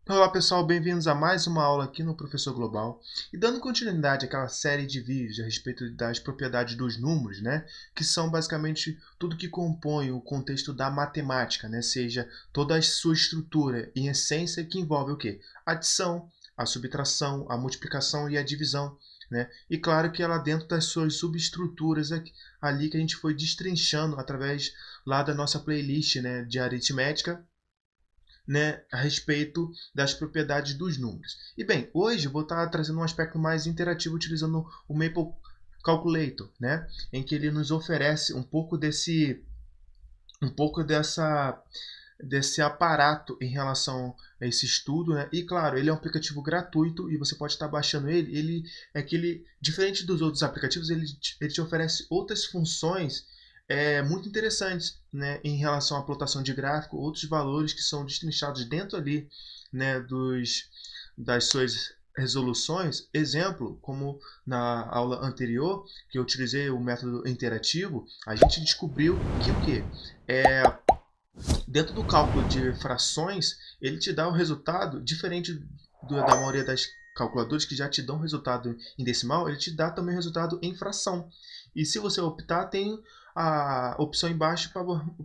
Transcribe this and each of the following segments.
Olá pessoal, bem-vindos a mais uma aula aqui no Professor Global. E dando continuidade àquela série de vídeos a respeito das propriedades dos números, né? Que são basicamente tudo que compõe o contexto da matemática, né? Seja toda a sua estrutura em essência que envolve o quê? A adição, a subtração, a multiplicação e a divisão, né? E claro que ela dentro das suas subestruturas ali que a gente foi destrinchando através lá da nossa playlist, né, de aritmética, né, a respeito das propriedades dos números. E bem, hoje eu vou estar trazendo um aspecto mais interativo utilizando o Maple Calculator, né, em que ele nos oferece um pouco desse aparato em relação a esse estudo, né? E claro, ele é um aplicativo gratuito e você pode estar baixando ele. Ele é aquele, diferente dos outros aplicativos, ele te oferece outras funções muito interessantes, né? Em relação à plotação de gráfico, outros valores que são destrinchados dentro ali, né? Das suas resoluções. Exemplo, como na aula anterior, que eu utilizei o método interativo, a gente descobriu que o quê? É, dentro do cálculo de frações, ele te dá o resultado diferente da maioria das calculadoras que já te dão resultado em decimal, ele te dá também resultado em fração. E se você optar, tem a opção embaixo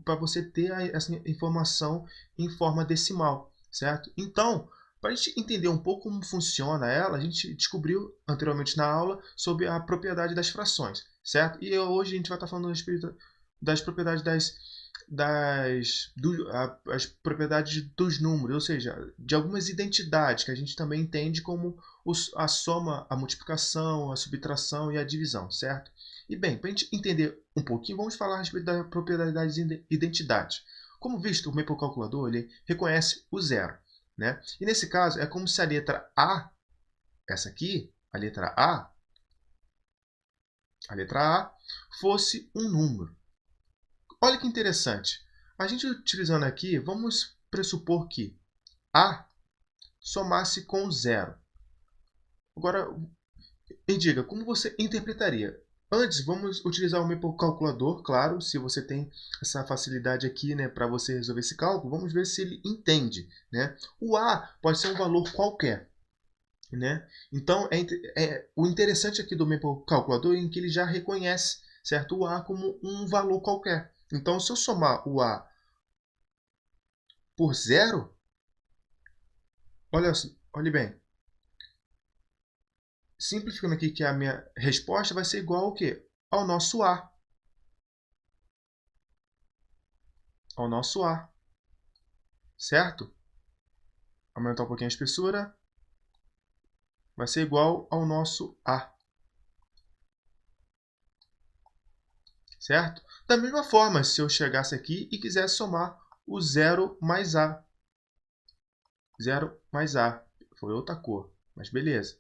para você ter essa informação em forma decimal, certo? Então, para a gente entender um pouco como funciona ela, a gente descobriu anteriormente na aula sobre a propriedade das frações, certo? E hoje a gente vai estar falando a respeito das propriedades as propriedades dos números, ou seja, de algumas identidades que a gente também entende como a soma, a multiplicação, a subtração e a divisão, certo? E bem, para a gente entender um pouquinho, vamos falar a respeito da propriedade das identidades. Como visto, o Maple Calculador ele reconhece o zero, né? E nesse caso, é como se a letra A, essa aqui, a letra A, fosse um número. Olha que interessante. A gente utilizando aqui, vamos pressupor que A somasse com zero. Agora, me diga, como você interpretaria? Antes, vamos utilizar o Maple Calculador, claro, se você tem essa facilidade aqui, né, para você resolver esse cálculo, vamos ver se ele entende, né? O A pode ser um valor qualquer, né? Então, o interessante aqui do Maple Calculador é que ele já reconhece, certo, o A como um valor qualquer. Então, se eu somar o A por zero, olha, olhe bem, simplificando aqui que a minha resposta vai ser igual ao quê? Ao nosso A. Ao nosso A, certo? Aumentar um pouquinho a espessura, vai ser igual ao nosso A, certo? Da mesma forma, se eu chegasse aqui e quisesse somar o zero mais A. Zero mais A, foi outra cor, mas beleza.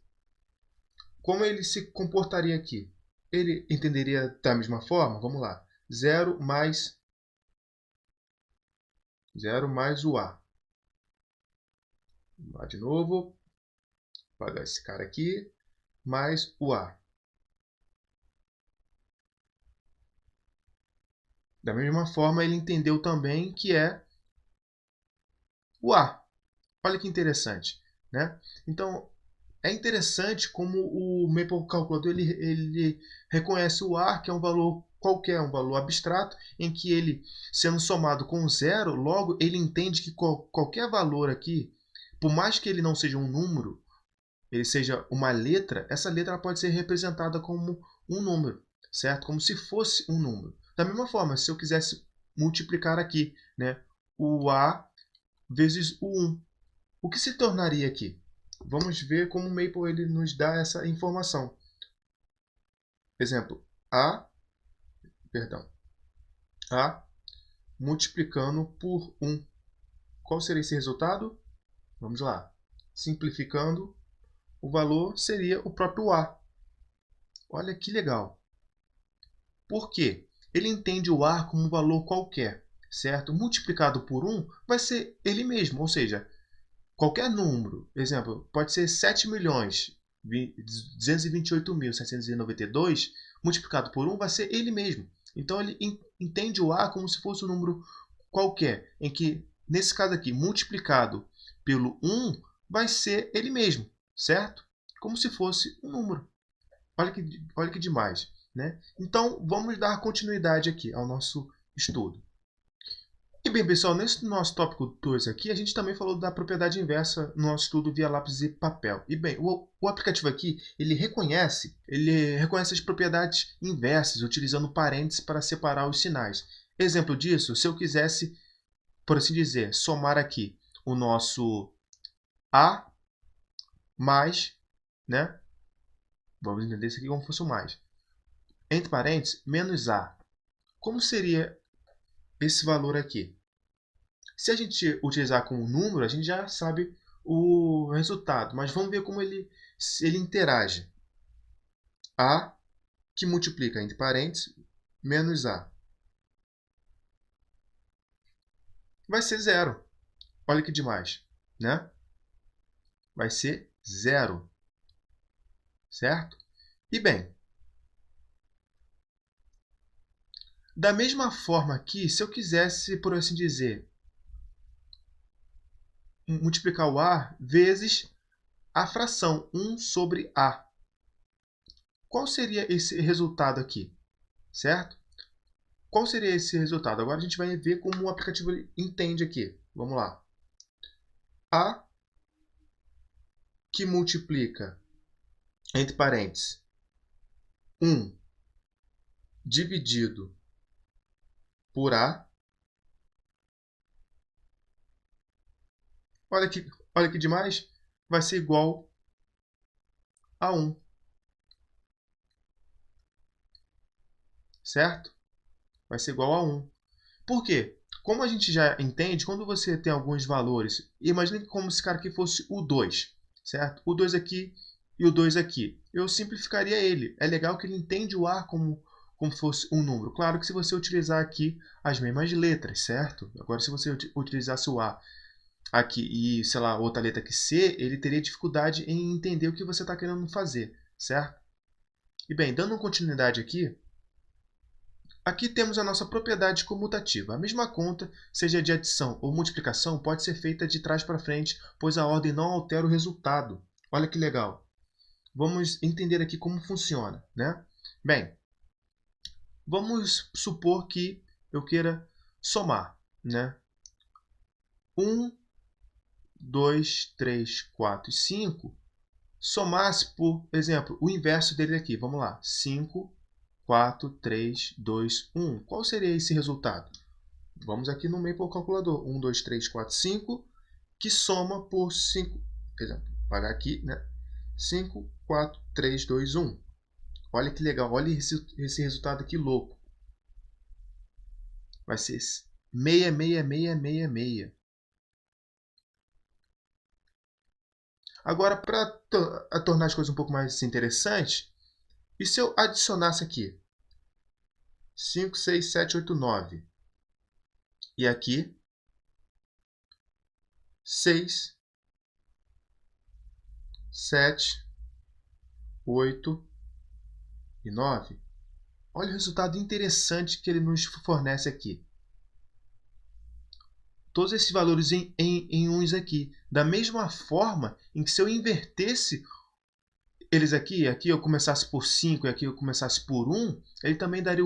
Como ele se comportaria aqui? Ele entenderia da mesma forma? Vamos lá. Zero mais o A. Vamos lá de novo. Vai dar esse cara aqui, mais o A. Da mesma forma, ele entendeu também que é o A. Olha que interessante, né? Então, é interessante como o Maple Calculador ele reconhece o A, que é um valor qualquer, um valor abstrato, em que ele, sendo somado com zero, logo ele entende que qualquer valor aqui, por mais que ele não seja um número, ele seja uma letra, essa letra pode ser representada como um número, certo? Como se fosse um número. Da mesma forma, se eu quisesse multiplicar aqui, né, o A vezes o 1, o que se tornaria aqui? Vamos ver como o Maple ele nos dá essa informação. Exemplo, perdão, A multiplicando por 1. Qual seria esse resultado? Vamos lá. Simplificando, o valor seria o próprio A. Olha que legal. Por quê? Ele entende o A como um valor qualquer, certo? Multiplicado por 1 vai ser ele mesmo, ou seja, qualquer número. Exemplo, pode ser 7.228.792 multiplicado por 1 vai ser ele mesmo. Então ele entende o A como se fosse um número qualquer, em que, nesse caso aqui, multiplicado pelo 1 vai ser ele mesmo, certo? Como se fosse um número. Olha que demais, né? Então, vamos dar continuidade aqui ao nosso estudo. E bem, pessoal, nesse nosso tópico 2 aqui, a gente também falou da propriedade inversa no nosso estudo via lápis e papel. E bem, o aplicativo aqui, ele reconhece as propriedades inversas, utilizando parênteses para separar os sinais. Exemplo disso, se eu quisesse, por assim dizer, somar aqui o nosso A mais, né? Vamos entender isso aqui como fosse o mais. Entre parênteses, menos A. Como seria esse valor aqui? Se a gente utilizar como número, a gente já sabe o resultado, mas vamos ver como ele interage. A que multiplica entre parênteses menos A vai ser zero. Olha que demais, né? Vai ser zero, certo? E bem, da mesma forma aqui, se eu quisesse, por assim dizer, multiplicar o A vezes a fração 1 sobre A. Qual seria esse resultado aqui, certo? Qual seria esse resultado? Agora a gente vai ver como o aplicativo entende aqui. Vamos lá. A que multiplica, entre parênteses, 1 dividido por A. Olha que demais. Vai ser igual a 1. Certo? Vai ser igual a 1. Por quê? Como a gente já entende, quando você tem alguns valores, imagine como esse cara aqui fosse o 2, certo? O 2 aqui e o 2 aqui. Eu simplificaria ele. É legal que ele entende o A como fosse um número. Claro que se você utilizar aqui as mesmas letras, certo? Agora, se você utilizasse o A aqui e, sei lá, outra letra aqui C, ele teria dificuldade em entender o que você está querendo fazer, certo? E bem, dando continuidade aqui, aqui temos a nossa propriedade comutativa. A mesma conta, seja de adição ou multiplicação, pode ser feita de trás para frente, pois a ordem não altera o resultado. Olha que legal. Vamos entender aqui como funciona, né? Bem, vamos supor que eu queira somar, né? 1, 2, 3, 4 e 5. Somasse, por exemplo, o inverso dele aqui. Vamos lá. 5, 4, 3, 2, 1. Qual seria esse resultado? Vamos aqui no meio para o calculador. 1, 2, 3, 4, 5, que soma por 5. Por exemplo, pagar aqui, né? 5, 4, 3, 2, 1. Olha que legal. Olha esse resultado aqui louco. Vai ser 66666. Agora, para tornar as coisas um pouco mais interessantes, e se eu adicionasse aqui 5, 6, 7, 8, 9? E aqui 6, 7, 8 e 9. Olha o resultado interessante que ele nos fornece aqui. Todos esses valores em uns aqui. Da mesma forma em que se eu invertesse eles aqui eu começasse por 5 e aqui eu começasse por 1, ele também daria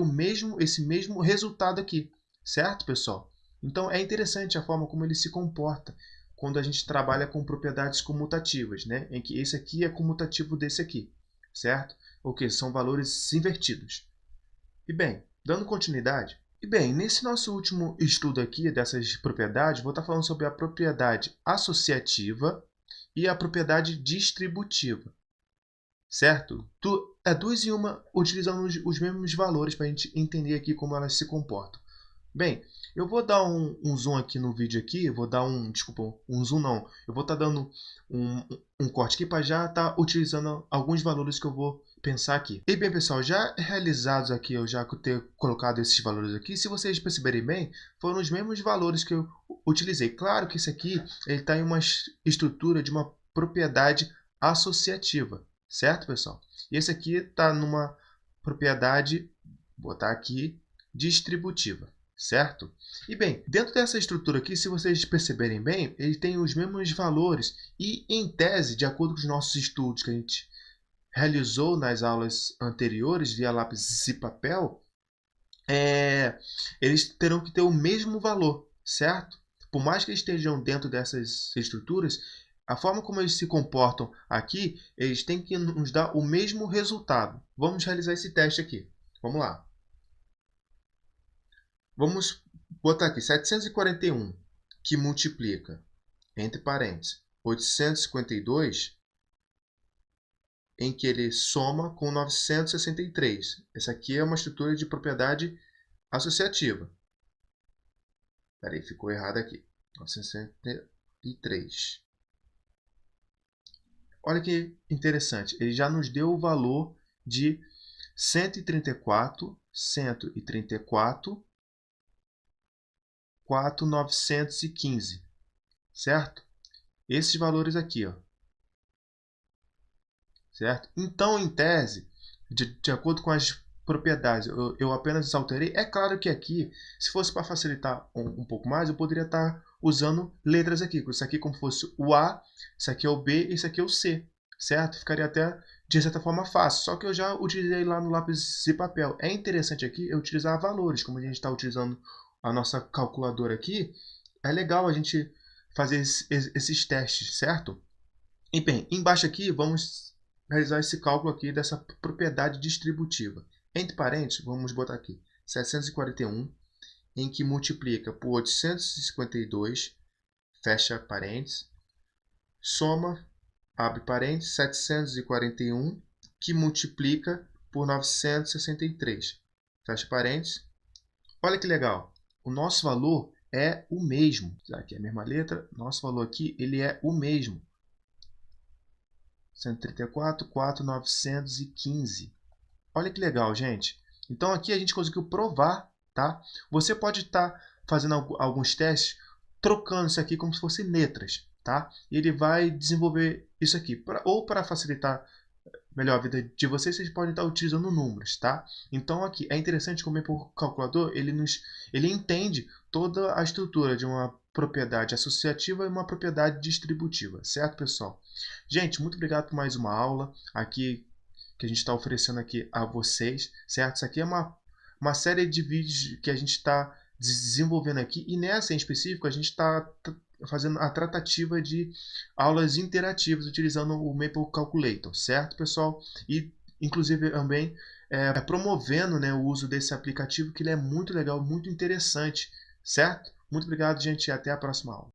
esse mesmo resultado aqui. Certo, pessoal? Então é interessante a forma como ele se comporta quando a gente trabalha com propriedades comutativas, né? Em que esse aqui é comutativo desse aqui, certo? Ou que são valores invertidos. E bem, dando continuidade, nesse nosso último estudo aqui dessas propriedades, vou estar falando sobre a propriedade associativa e a propriedade distributiva, certo? Duas em uma utilizando os mesmos valores para a gente entender aqui como elas se comportam. Bem, eu vou dar um zoom aqui no vídeo aqui, eu vou dar desculpa, um zoom não, eu vou estar dando um corte aqui para já estar utilizando alguns valores que eu vou pensar aqui. E bem, pessoal, já realizados aqui, eu já ter colocado esses valores aqui, se vocês perceberem bem, foram os mesmos valores que eu utilizei. Claro que esse aqui está em uma estrutura de uma propriedade associativa, certo, pessoal? E esse aqui está numa propriedade, vou botar aqui, distributiva. certo? E bem, dentro dessa estrutura aqui, se vocês perceberem bem, ele tem os mesmos valores e, em tese, de acordo com os nossos estudos que a gente realizou nas aulas anteriores via lápis e papel, eles terão que ter o mesmo valor, certo? Por mais que eles estejam dentro dessas estruturas, a forma como eles se comportam aqui, eles têm que nos dar o mesmo resultado. Vamos realizar esse teste aqui. Vamos lá. Vamos botar aqui 741, que multiplica, entre parênteses, 852, em que ele soma com 963. Essa aqui é uma estrutura de propriedade associativa. Espera aí, ficou errado aqui. 963. Olha que interessante, ele já nos deu o valor de 134, 4.915, certo? Esses valores aqui, ó, certo? Então, em tese, de acordo com as propriedades, eu apenas alterei. É claro que aqui, se fosse para facilitar um pouco mais, eu poderia estar usando letras aqui. Isso aqui como fosse o A, isso aqui é o B, isso aqui é o C, certo? Ficaria até, de certa forma, fácil. Só que eu já utilizei lá no lápis e papel. É interessante aqui eu utilizar valores, como a gente está utilizando a nossa calculadora aqui. É legal a gente fazer esses testes, certo? E bem, embaixo aqui vamos realizar esse cálculo aqui dessa propriedade distributiva. Entre parênteses, vamos botar aqui 741, em que multiplica por 852, fecha parênteses, soma, abre parênteses, 741, que multiplica por 963, fecha parênteses. Olha que legal, o nosso valor é o mesmo. Aqui é a mesma letra, nosso valor aqui ele é o mesmo. 134, 4.915. Olha que legal, gente. Então aqui a gente conseguiu provar, tá? Você pode estar fazendo alguns testes trocando isso aqui como se fossem letras, tá? E ele vai desenvolver isso aqui. Ou para facilitar melhor a vida de vocês, vocês podem estar utilizando números, tá? Então aqui é interessante como o calculador ele entende toda a estrutura de uma propriedade associativa e uma propriedade distributiva, certo, pessoal? Gente, muito obrigado por mais uma aula aqui que a gente está oferecendo aqui a vocês, certo? Isso aqui é uma série de vídeos que a gente está desenvolvendo aqui e nessa em específico a gente está fazendo a tratativa de aulas interativas utilizando o Maple Calculator, certo, pessoal? E inclusive também promovendo, né, o uso desse aplicativo que ele é muito legal, muito interessante, certo? Muito obrigado, gente, e até a próxima aula.